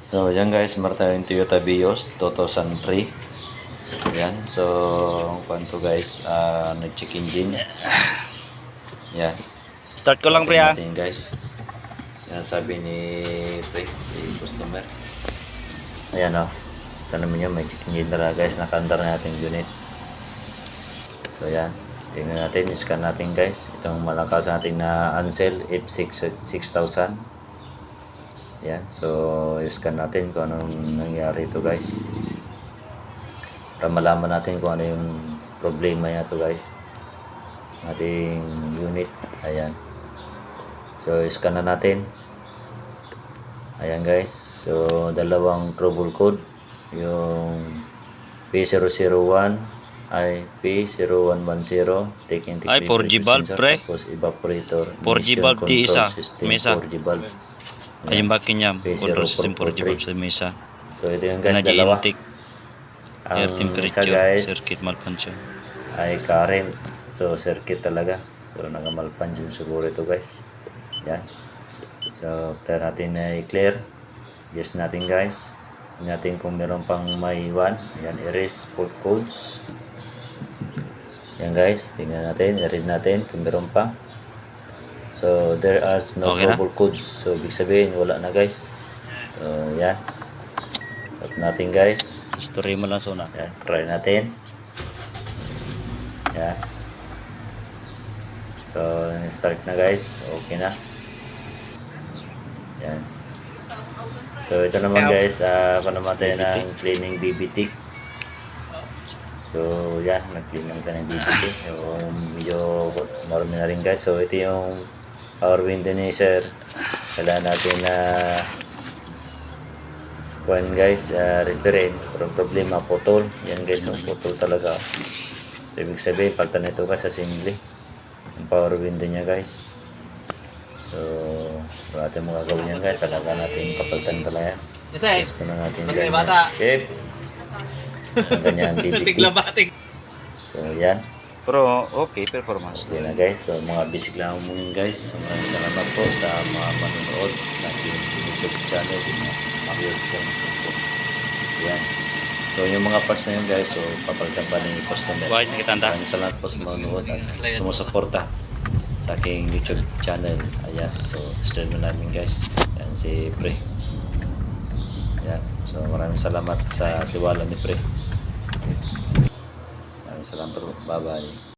So, yan guys, meron tayong Toyota Vios 2003. Yan. So, kwanto guys, nag-check engine. Yan. Start ko lang pre ha. Natin guys. Yan sabi ni pre, si customer. Ayan o. Tanong niyo, may check engine talaga guys. Nakaandar na natin unit. So, yan. Tingnan natin, scan natin guys. Itong malakas natin na Ansel F6000. Yan, so i-scan natin kung anong nangyari ito guys, para malaman natin kung ano yung problema niya ito guys, ating unit. Ayan, so i-scan na natin. Ayan guys, so dalawang trouble code, yung P001 ay P0110 take and ay 4G bulb pre, tapos evaporator 4G bulb di isa system, mesa 4G bulb. ay yung bakin niya P0 control system 4G bulb sa mesa. So ito yung guys, Energy dalawa. intake, Ang air isa temperature, guys circuit malfunction ay current, so circuit talaga, so nagamalfunction siguro ito guys. Yan, so clear natin na i-clear. Yes natin guys, natin kung meron pang may 1. Yan, erase fault codes. Yan guys, tingnan natin, i-read natin kung meron pa. So there is no Okay trouble codes, so ibig sabihin wala na guys. So yan, tap natin guys. history mo lang suna. Yan, try natin. Yan, so start na guys, okay na. Yan, so ito naman guys, panamatay ng cleaning BBT. So yan, nag-clean naman tayo ng BBT. So medyo marami na rin guys. So ito yung power window ni sir. Kailangan natin na kuhan guys, referin. Pero problema, putol. Yan guys, yung putol talaga. So, ibig sabihin, pagtan ito ka sa assembly. Yung power window niya guys. So wala natin magagawin yan guys. Talaga natin kapalitan talaga. Gusto na natin ganyan. Okay. Ganyan BBT. So yan. Pero okay, performance. Okay na guys, so mga basic lang muna guys. So maraming salamat po sa mga manonood sa aking YouTube channel, Marios Guys po. Yan. So yung mga parts na yun guys, so papalitan pa ng customer. Bakit nakitanda? Maraming salamat po sa manonood at sumusuporta sa aking YouTube channel. Ayan, so stream na namin guys. Yan si Pre. Yan. So maraming salamat sa tiwala ni Pre. Maraming salamat po. Bye bye.